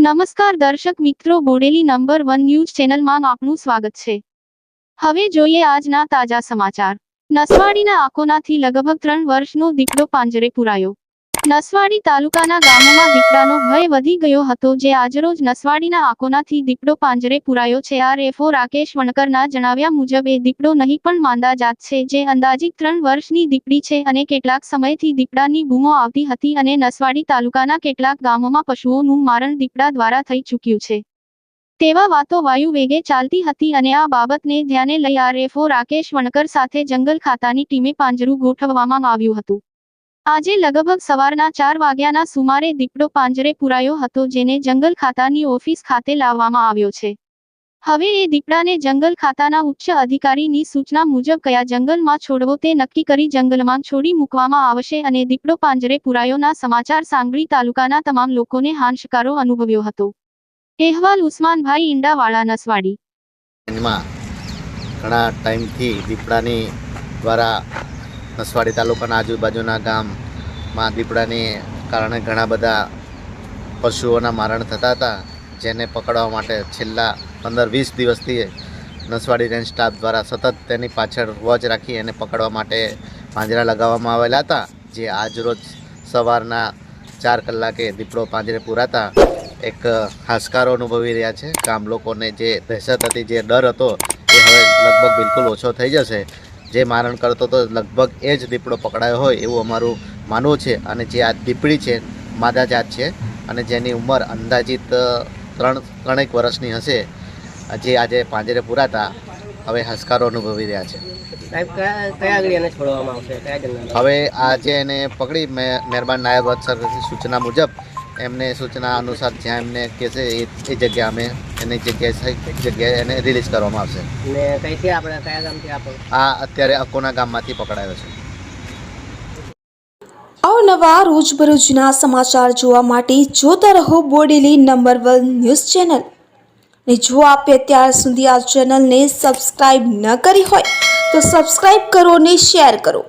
નમસ્કાર દર્શક મિત્રો, બોડેલી નંબર 1 ન્યૂઝ ચેનલમાં આપનું સ્વાગત છે। હવે જોઈએ આજના તાજા સમાચાર। નસવાડીના આકોનાથી લગભગ 3 વર્ષનો દીપડો પાંજરે પુરાયો। નસવાડી તાલુકાના ગામોમાં દીપડાનો ભય વધી ગયો હતો, જે આજરોજ નસવાડીના આકોનાથી દીપડો પાંજરે પુરાયો છે। આરએફઓ રાકેશ વણકરના જણાવ્યા મુજબ એ દીપડો નહીં પણ માંદા જાત છે, જે અંદાજિત 3 વર્ષની દીપડી છે અને કેટલાક સમયથી દીપડાની બૂમો આવતી હતી અને નસવાડી તાલુકાના કેટલાક ગામોમાં પશુઓનું મારણ દીપડા દ્વારા થઈ ચૂક્યું છે તેવા વાતો વાયુ વેગે ચાલતી હતી અને આ બાબતને ધ્યાને લઈ આરએફઓ રાકેશ વણકર સાથે જંગલ ખાતાની ટીમે પાંજરું ગોઠવવામાં આવ્યું હતું। આજે લગભગ સવારના 4 વાગ્યાના સુમારે દીપડો પાંજરે પુરાયો હતો, જેને જંગલ ખાતાની ઓફિસ ખાતે લાવવામાં આવ્યો છે। હવે એ દીપડાને જંગલ ખાતાના ઉચ્ચ અધિકારીની સૂચના મુજબ કયા જંગલમાં છોડવો તે નક્કી કરી જંગલમાં છોડી મૂકવામાં આવશે અને દીપડો પાંજરે પુરાયોના સમાચાર સાંભળી તાલુકાના તમામ લોકોને હાશકારો અનુભવ્યો હતો। અહેવાલ ઉસ્માનભાઈ ઈંડાવાળા, નસવાડી। ઘણા ટાઈમથી દીપડાની દ્વારા નસવાડી તાલુકાના આજુબાજુના ગામમાં દીપડાને કારણે ઘણા બધા પશુઓના મારણ થતા હતા, જેને પકડવા માટે છેલ્લા 15-20 દિવસથી નસવાડી રેન્જ સ્ટાફ દ્વારા સતત તેની પાછળ વોચ રાખી એને પકડવા માટે પાંજરા લગાવવામાં આવેલા હતા। જે આજરોજ સવારના 4 કલાકે દીપડો પાંજરે પુરાતા એક હાશકારો અનુભવી રહ્યા છે। ગામ લોકોને જે દહેશત હતી, જે ડર હતો, એ હવે લગભગ બિલકુલ ઓછો થઈ જશે। જે મારણ કરતો તો લગભગ એ જ દીપડો પકડાયો હોય એવું અમારું માનવું છે। અને જે આ દીપડી છે માદા જાત છે અને જેની ઉંમર અંદાજિત 3 વર્ષની હશે, જે આજે પાંજરે પુરાતા હવે હાશકારો અનુભવી રહ્યા છે। હવે આજે એને પકડી મહેરબાન નાયબ અધિકારીની સૂચના મુજબ એમને સૂચના અનુસાર જ્યાં એમને કહેશે એ જગ્યા અમે એની જગ્યાએ એને રિલીઝ કરવામાં આવશે। આ અત્યારે અકોના ગામમાંથી પકડાયો છે। અવનવા રોજબરોજના સમાચાર જોવા માટે જોતા રહો બોડેલી નંબર 1 ન્યૂઝ ચેનલ। ને જો આપે અત્યાર સુધી આ ચેનલને સબસ્ક્રાઇબ ન કરી હોય તો સબસ્ક્રાઇબ કરો અને શેર કરો।